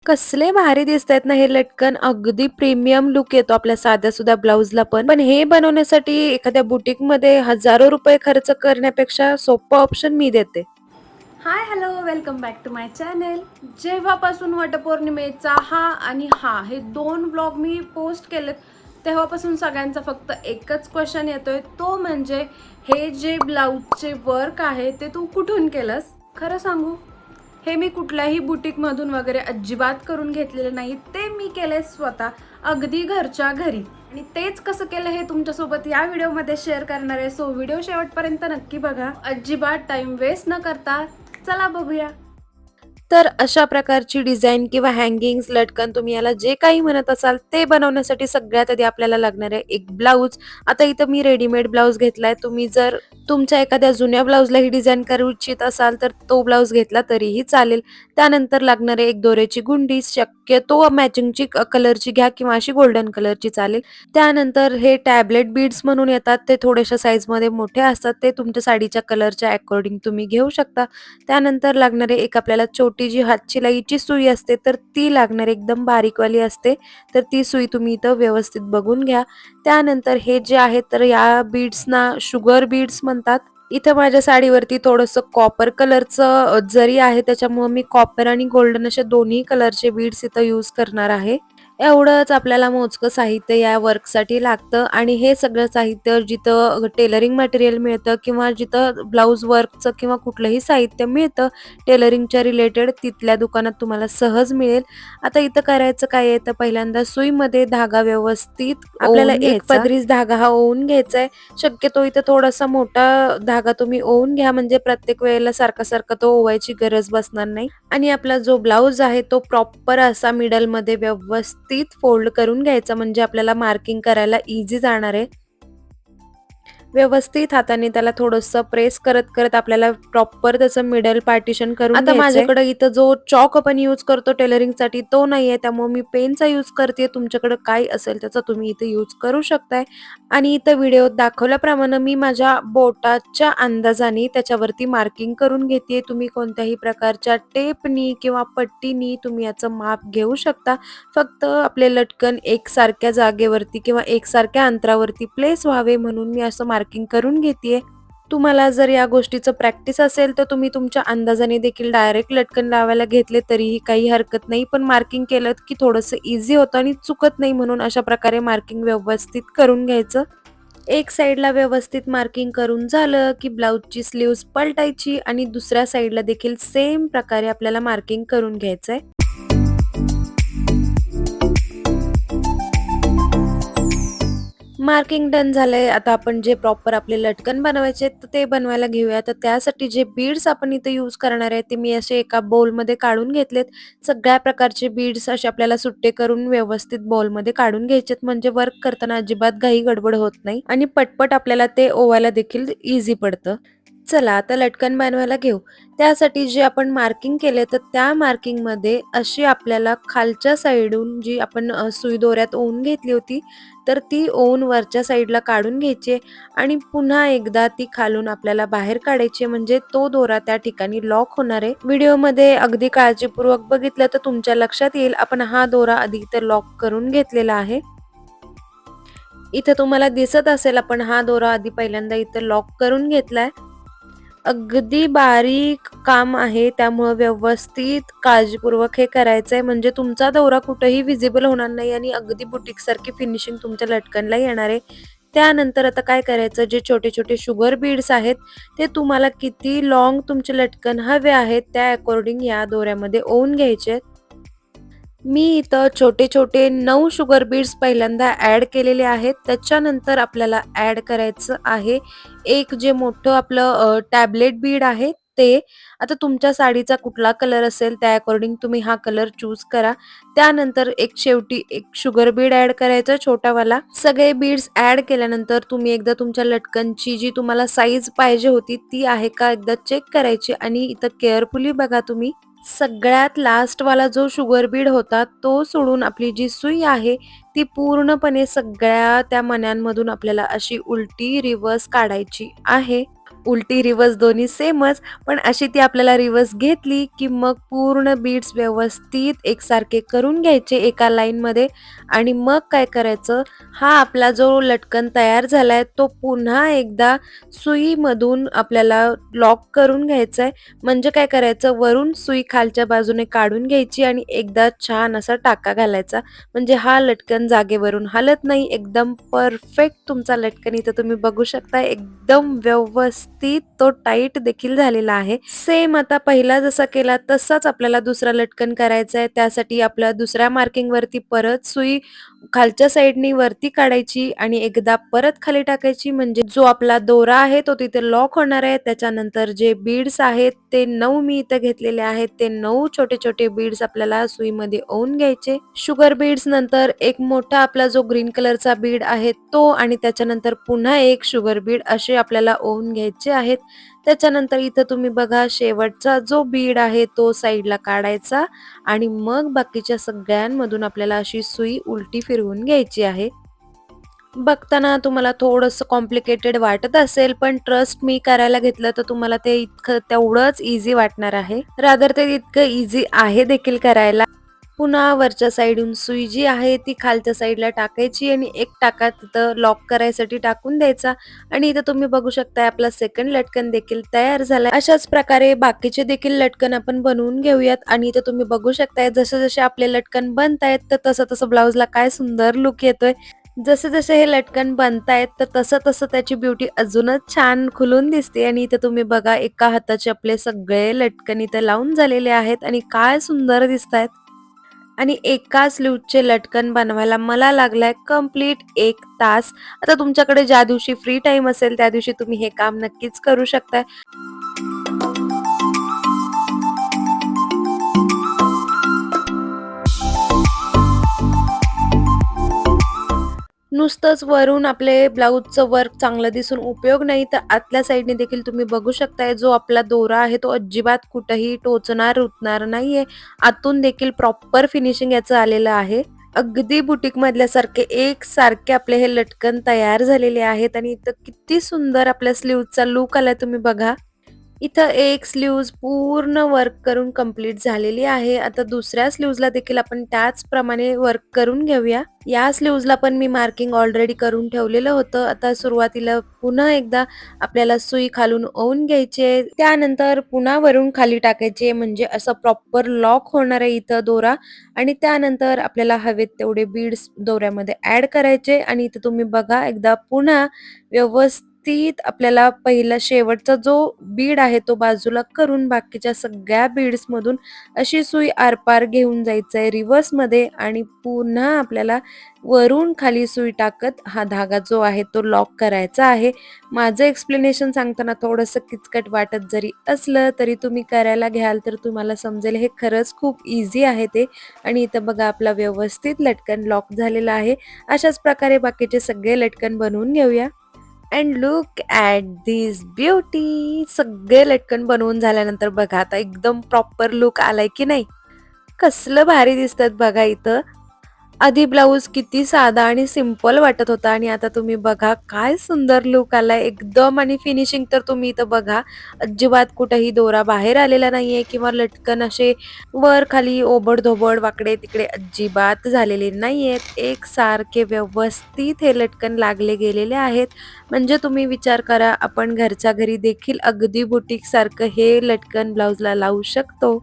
कसले भारी दिसतायत ना हे लटकन. अगदी प्रीमियम लुक येतो आपल्या साध्या-सुध्या ब्लाउजला पण. पण हे बनवण्यासाठी एखाद्या बुटीकमध्ये हजारो रुपये खर्च करण्यापेक्षा सोप्पं ऑप्शन मी देते. Hi hello welcome back to my channel. जेव्हापासून वटपौर्णिमेचा हे दोन व्लॉग मी पोस्ट केलेत तेव्हापासून सगळ्यांचा फक्त एकच क्वेश्चन येतोय, तो म्हणजे हे जे ब्लाऊजचे वर्क आहे ते तू कुठून केलंस? खरं सांगू, हे मी कुठल्याही बुटीकमधून वगैरे अजिबात करून घेतलेले नाही. ते मी केले स्वतः अगदी घरच्या घरी, आणि तेच कसं केलं हे तुमच्यासोबत या व्हिडिओमध्ये शेअर करणार आहे. सो व्हिडिओ शेवटपर्यंत नक्की बघा. अजिबात टाइम वेस्ट न करता चला बघूया. तर अशा प्रकारची डिझाइन किंवा हँगिंग्स, लटकन तुम्ही याला जे काही म्हणत असाल ते बनवण्यासाठी सगळ्यात आधी आपल्याला लागणार आहे एक ब्लाऊज. आता इथं मी रेडीमेड ब्लाऊज घेतलाय. तुम्ही जर तुमच्या एखाद्या जुन्या ब्लाऊजला ही डिझाइन करू इच्छित असाल तर तो ब्लाऊज घेतला तरीही चालेल. त्यानंतर लागणार आहे एक दोऱ्याची गुंडी, शक्यतो मॅचिंगची कलरची घ्या किंवा अशी गोल्डन कलरची चालेल. त्यानंतर हे टॅबलेट बीड्स म्हणून येतात, ते थोड्याशा साईजमध्ये मोठे असतात, ते तुमच्या साडीच्या कलरच्या अकॉर्डिंग तुम्ही घेऊ शकता. त्यानंतर लागणारे एक आपल्याला छोटी जी हातशिलाईची सुई असते तर ती लागणार, एकदम बारीकवाली असते, तर ती सुई तुम्ही इथं व्यवस्थित बघून घ्या. त्यानंतर हे जे आहे तर या बीड्सना शुगर बीड्स म्हणतात. इथं माझ्या साडीवरती थोडंसं कॉपर कलरचं जरी आहे, त्याच्यामुळे मी कॉपर आणि गोल्डन असे दोन्ही कलरचे बीड्स इथं यूज करणार आहे. एवढंच आपल्याला मोजकं साहित्य या वर्कसाठी लागतं, आणि हे सगळं साहित्य जिथं टेलरिंग मटेरियल मिळतं किंवा जिथं ब्लाऊज वर्कचं किंवा कुठलंही साहित्य मिळतं टेलरिंगच्या रिलेटेड, तिथल्या दुकानात तुम्हाला सहज मिळेल. आता इथं करायचं काय आहे, तर पहिल्यांदा सुईमध्ये धागा व्यवस्थित आपल्याला एक पदरीच धागा हा ओवून घ्यायचा आहे. शक्यतो इथं थोडासा मोठा धागा तुम्ही ओवून घ्या, म्हणजे प्रत्येक वेळेला सारखा तो ओवायची गरज बसणार नाही. आणि आपला जो ब्लाऊज आहे तो प्रॉपर असा मिडलमध्ये व्यवस्थित फोल्ड करून घ्यायचा, म्हणजे आपल्याला मार्किंग करायला इझी जाणार आहे. व्यवस्थित हाताने त्याला थोडंसं प्रेस करत करत आपल्याला प्रॉपर त्याचं मिडल पार्टिशन करून घ्यायचंय. आता माझ्याकडे इथं जो चॉक आपण यूज करतो टेलरिंगसाठी तो नाहीये, त्यामुळे मी पेनचा यूज करते. तुमच्याकडे काय असेल त्याचा तुम्ही इथे यूज करू शकताय. आणि इथं व्हिडिओत दाखवल्याप्रमाणे मी माझ्या बोटाच्या अंदाजाने त्याच्यावरती मार्किंग करून घेते. तुम्ही कोणत्याही प्रकारच्या टेपनी किंवा पट्टीनी तुम्ही याचं माप घेऊ शकता. फक्त आपले लटकन एकसारख्या जागेवरती किंवा एकसारख्या अंतरावरती प्लेस व्हावे म्हणून मी असं मार्किंग करून घेतेय. तुम्हाला जर या गोष्टीचं प्रॅक्टिस असेल तर तुम्ही तुमच्या अंदाजाने देखील डायरेक्ट लटकन लावायला घेतले तरीही काही हरकत नाही, पण मार्किंग केलं की थोडंसं इझी होतं आणि चुकत नाही, म्हणून अशा प्रकारे मार्किंग व्यवस्थित करून घ्यायचं. एक साईडला व्यवस्थित मार्किंग करून झालं की ब्लाऊजची स्लीव्स पलटायची आणि दुसऱ्या साईडला देखील सेम प्रकारे आपल्याला मार्किंग करून घ्यायचंय. मार्किंग डन झालंय. आता आपण जे प्रॉपर आपले लटकन बनवायचे तर ते बनवायला घेऊया. तर त्यासाठी जे बीड्स आपण इथे यूज करणार आहे ते मी असे एका बोलमध्ये काढून घेतलेत. सगळ्या प्रकारचे बीड्स असे आपल्याला सुट्टे करून व्यवस्थित बोलमध्ये काढून घ्यायचेत, म्हणजे वर्क करताना अजिबात घाई गडबड होत नाही आणि पटपट आपल्याला ते ओवायला देखील इझी पडतं. चला आता लटकन बनवायला घेऊ. त्यासाठी जे आपण मार्किंग केले तर त्या मार्किंगमध्ये अशी आपल्याला खालच्या साईडून जी आपण सुई दोऱ्यात ओवून घेतली होती तर ती ओवून वरच्या साईडला काढून घ्यायची आणि पुन्हा एकदा ती खालून आपल्याला बाहेर काढायची, म्हणजे तो दोरा त्या ठिकाणी लॉक होणार आहे. व्हिडिओमध्ये अगदी काळजीपूर्वक बघितलं तर तुमच्या लक्षात येईल, आपण हा दोरा आधी तर लॉक करून घेतलेला आहे. इथे तुम्हाला दिसत असेल, आपण हा दोरा आधी पहिल्यांदा इथं लॉक करून घेतलाय. अगदी बारीक काम आहे, त्यामुळे व्यवस्थित काळजीपूर्वक हे करायचंय, म्हणजे तुमचा दोरा कुठेही विजिबल होणार नाही आणि अगदी बुटीक सारखी फिनिशिंग तुमच्या लटकनला येणार आहे. त्यानंतर आता काय करायचं, जे छोटे छोटे शुगर बीड्स आहेत ते तुम्हाला किती लॉंग तुमचे लटकन हवे आहेत त्या अकॉर्डिंग या दोऱ्यामध्ये ओवून घ्यायचे. मी इथं छोटे छोटे 9 शुगर बीड्स पहिल्यांदा ऍड केलेले आहेत. त्याच्यानंतर आपल्याला ऍड करायचं आहे एक जे मोठं आपलं टॅबलेट बीड आहे ते. आता तुमच्या साडीचा कुठला कलर असेल त्या अकॉर्डिंग तुम्ही हा कलर चूज करा. त्यानंतर एक शेवटी एक शुगर बीड ऍड करायचं छोटावाला. सगळे बीड्स ऍड केल्यानंतर तुम्ही एकदा तुमच्या लटकनची जी तुम्हाला साईज पाहिजे होती ती आहे का एकदा चेक करायची, आणि इथं केअरफुली बघा तुम्ही. सगळ्यात लास्ट वाला जो शुगर बीड होता तो सोडून आपली जी सुई आहे ती पूर्णपणे सगळ्या त्या मण्यांमधून आपल्याला अशी उलटी रिव्हर्स काढायची आहे. उलटी रिव्हर्स दोन्ही सेमच, पण अशी ती आपल्याला रिव्हर्स घेतली, की मग पूर्ण बीड्स व्यवस्थित एकसारखे करून घ्यायचे एका लाईनमध्ये आणि मग काय करायचं, हा आपला जो लटकन तयार झालाय तो पुन्हा एकदा सुईमधून आपल्याला लॉक करून घ्यायचा आहे. म्हणजे काय करायचं, वरून सुई खालच्या बाजूने काढून घ्यायची आणि एकदा छान असा टाका घालायचा. म्हणजे हा लटकन जागेवरून हलत नाही. एकदम परफेक्ट तुमचा लटकन इथं तुम्ही बघू शकता. एकदम व्यवस्थित तो टाईट देखील झालेला आहे. सेम आता पहिला जसा केला तसाच आपल्याला दुसरा लटकन करायचा आहे. त्यासाठी आपल्या दुसऱ्या मार्किंग वरती परत सुई खालच्या साईडनी वरती काढायची आणि एकदा परत खाली टाकायची. म्हणजे जो आपला दोरा आहे तो तिथे लॉक होणार आहे. त्याच्यानंतर जे बीड्स आहेत ते 9 मी इथं घेतलेले आहेत. ते 9 छोटे-छोटे बीड्स आपल्याला सुईमध्ये ओवून घ्यायचे. शुगर बीड्स नंतर एक मोठा आपला जो ग्रीन कलरचा बीड आहे तो आणि त्याच्यानंतर पुन्हा एक शुगर बीड असे आपल्याला ओवून घ्यायचे आहेत. त्याच्यानंतर इथं तुम्ही बघा शेवटचा जो बीड आहे तो साईडला काढायचा आणि मग बाकीच्या सगळ्यांमधून आपल्याला अशी सुई उलटी फिरवून घ्यायची आहे. बघताना तुम्हाला थोडंसं कॉम्प्लिकेटेड वाटत असेल, पण ट्रस्ट मी करायला घेतलं तर तुम्हाला ते इतकं तेवढंच इझी वाटणार आहे. रादर ते इतकं इझी आहे देखील करायला. पुन्हा वरच्या साईडून सुई जी आहे ती खालच्या साईडला टाकायची आणि एक टाका तिथं लॉक करायसाठी टाकून द्यायचा आणि इथं तुम्ही बघू शकताय आपला सेकंड लटकन देखील तयार झालाय. अशाच प्रकारे बाकीचे देखील लटकन आपण बनवून घेऊयात आणि इथं तुम्ही बघू शकताय जसे जसे आपले लटकन बनतायत तर तसं तसं ब्लाउजला काय सुंदर लुक येतोय. जसे-जसे हे लटकन बनतायत, तर तसं-तसं त्याची ब्युटी अजूनच छान खुलून दिसते आणि इथे तुम्ही बघा एका हाताचे आपले सगळे लटकन इथे लावून झालेले आहेत आणि काय सुंदर दिसतायत. आणि एका स्लीव्हचे लटकन बनवायला मला लागलाय कंप्लीट 1 तास. आता तुमच्याकडे ज्या दिवशी फ्री टाईम असेल, त्या दिवशी तुम्ही हे काम नक्कीच करू शकताय. नुसतंच वरून आपले ब्लाऊजचं वर्क चांगलं दिसून उपयोग नाही, तर आतल्या साईडने देखील तुम्ही बघू शकताय जो आपला दोरा आहे तो अजिबात कुठेही टोचणार, रुतणार नाहीये. आतून देखील प्रॉपर फिनिशिंग याचं आलेलं आहे. अगदी बुटीकमधल्यासारखे एकसारखे आपले हे लटकन तयार झालेले आहेत आणि इथं किती सुंदर आपल्या स्लीव्हचा लूक आलाय तुम्ही बघा. इथं एक स्लीव्हज पूर्ण वर्क करून कंप्लीट झालेली आहे. आता दुसऱ्या स्लीव्हजला देखील आपण त्याचप्रमाणे वर्क करून घेऊया. या स्लीव्हजला पण मी मार्किंग ऑलरेडी करून ठेवलेलं होतं. आता सुरुवातीला पुन्हा एकदा आपल्याला सुई खालून ओवून घ्यायची आहे. त्यानंतर पुन्हा वरून खाली टाकायची म्हणजे असं प्रॉपर लॉक होणार आहे इथं दोरा आणि त्यानंतर आपल्याला हवेत तेवढे बीड्स दोऱ्यामध्ये ॲड करायचे आणि इथं तुम्ही बघा एकदा पुन्हा व्यवस्थित आपल्याला पहिला शेवटचा जो बीड आहे तो बाजूला करून बाकीच्या सगळ्या बीड्स मधून अशी सुई आरपार घेऊन जायचंय रिव्हर्स मध्ये आणि पुन्हा आपल्याला वरून खाली सुई टाकत हा धागा जो आहे तो लॉक करायचा आहे. माझं एक्सप्लेनेशन सांगताना थोडंसं किचकट वाटत जरी असलं तरी तुम्ही करायला घ्याल तर तुम्हाला समजेल हे खरंच खूप इझी आहे ते. आणि इथं बघा आपला व्यवस्थित लटकन लॉक झालेला आहे. अशाच प्रकारे बाकीचे सगळे लटकन बनवून घेऊया. And look at this beauty. सगळे लटकन बनवून झाल्यानंतर बघा आता एकदम प्रॉपर लुक आलाय की नाही. कसलं भारी दिसतात बघा इथं. आधी ब्लाऊज किती साधा आणि सिंपल वाटत होता आणि आता तुम्ही बघा काय सुंदर लुक आलाय एकदम. आणि फिनिशिंग तर तुम्ही इथं बघा अजिबात कुठेही दोरा बाहेर आलेला नाहीये किंवा लटकन असे वर खाली ओबड-धोबड वाकडे-तिकडे अजिबात झालेले नाहीयेत. एकसारखे व्यवस्थित हे लटकन लागले गेलेले आहेत. म्हणजे तुम्ही विचार करा आपण घरच्या घरी देखील अगदी बुटीक सारखं हे लटकन ब्लाऊजला लावू शकतो.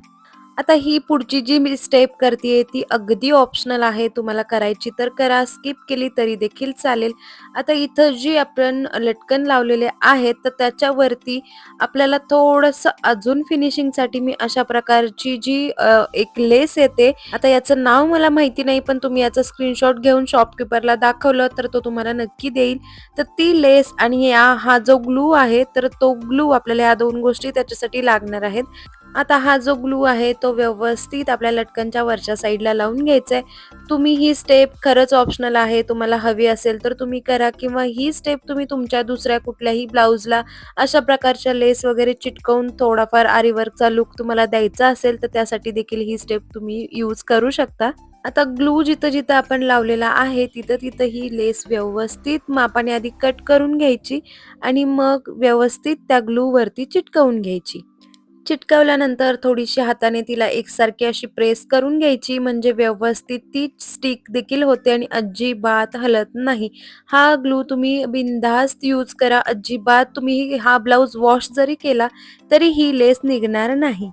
आता ही पुढची जी मी स्टेप करतेय ती अगदी ऑप्शनल आहे. तुम्हाला करायची तर करा, स्किप केली तरी देखील चालेल. आता इथं जी आपण लटकन लावलेले आहेत तर त्याच्यावरती आपल्याला थोडंसं अजून फिनिशिंगसाठी मी अशा प्रकारची जी एक लेस येते. आता याचं नाव मला माहिती नाही पण तुम्ही याचा स्क्रीनशॉट घेऊन शॉपकीपरला दाखवलं तर तो तुम्हाला नक्की देईल. तर ती लेस आणि हा जो ग्लू आहे तर तो ग्लू आपल्याला या 2 गोष्टी त्याच्यासाठी लागणार आहेत. आता हा जो ग्लू आहे तो व्यवस्थित आपल्या लटकनच्या वरच्या साईडला लावून घ्यायचा आहे. तुम्ही ही स्टेप खरंच ऑप्शनल आहे. तुम्हाला हवी असेल तर तुम्ही करा किंवा ही स्टेप तुम्ही तुमच्या दुसऱ्या कुठल्याही ब्लाऊजला अशा प्रकारच्या लेस वगैरे चिटकवून थोडाफार आरी वर्कचा लूक तुम्हाला द्यायचा असेल तर त्यासाठी देखील ही स्टेप तुम्ही यूज करू शकता. आता ग्लू जिथं-जिथं आपण लावलेला आहे, तिथं-तिथं ही लेस व्यवस्थित मापाने आधी कट करून घ्यायची आणि मग व्यवस्थित त्या ग्लूवरती चिटकवून घ्यायची. चिटकवल्यानंतर थोडीशी हाताने तिला एकसारखी अशी प्रेस करून घ्यायची, म्हणजे व्यवस्थित ती स्टिक देखील होते आणि अजिबात हलत नाही. हा ग्लू तुम्ही बिनधास्त यूज करा. अजिबात तुम्ही हा ब्लाउज वॉश जरी केला, तरी ही लेस निघणार नाही.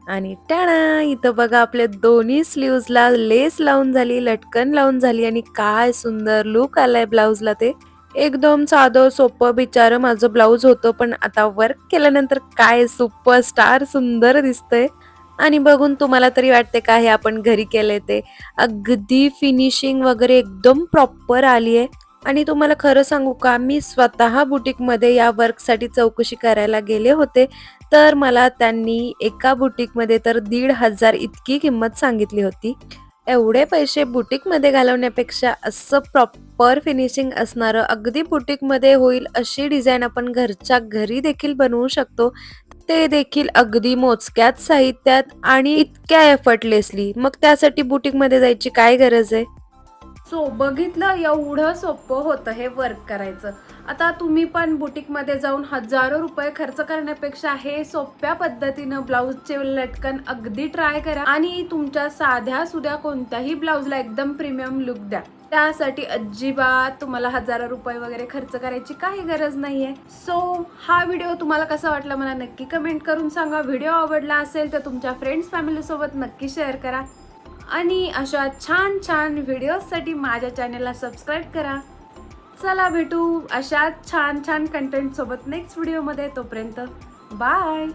आणि टाळा! इथं बघा आपल्या दोन्ही स्लीव्हजला लेस लावून झाली, लटकन लावून झाली आणि काय सुंदर लूक आलाय ब्लाउजला ते. एकदम साधं सोपं बिचारं माझं ब्लाउज होतं, पण आता वर्क केल्यानंतर काय सुपरस्टार सुंदर दिसतंय. आणि बघून तुम्हाला तरी वाटते का हे आपण घरी केलंय ते. अगदी फिनिशिंग वगैरे एकदम प्रॉपर आली आहे. आणि तुम्हाला खरं सांगू का, मी स्वतः बुटीकमध्ये या वर्कसाठी चौकशी करायला गेले होते, तर मला त्यांनी एका बुटीकमध्ये तर 1,500 इतकी किंमत सांगितली होती. एवढे पैसे बुटीकमध्ये घालवण्यापेक्षा असं प्रॉपर फिनिशिंग असणारं, अगदी बुटीकमध्ये होईल अशी डिझाइन आपण घरच्या घरी देखील बनवू शकतो. ते देखील अगदी मोजक्याच साहित्यात आणि इतक्या एफर्टलेसली. मग त्यासाठी बुटीकमध्ये जायची काय गरज आहे? बघितलं, एवढं सोपं होतं हे वर्क करायचं. आता तुम्ही पण बुटीकमध्ये जाऊन हजारो रुपये खर्च करण्यापेक्षा हे सोप्या पद्धतीनं ब्लाऊजचे लटकन अगदी ट्राय करा आणि तुमच्या साध्या सुध्या कोणत्याही ब्लाऊजला एकदम प्रीमियम लुक द्या. त्यासाठी अजिबात तुम्हाला हजारो रुपये वगैरे खर्च करायची काही गरज नाहीये. हा व्हिडिओ तुम्हाला कसा वाटला मला नक्की कमेंट करून सांगा. व्हिडिओ आवडला असेल तर तुमच्या फ्रेंड्स फॅमिली सोबत नक्की शेअर करा आणि अशा छान छान व्हिडिओजसाठी माझ्या चॅनलला सबस्क्राईब करा. चला भेटू अशा छान छान कंटेंट सोबत नेक्स्ट व्हिडिओमध्ये. तोपर्यंत बाय.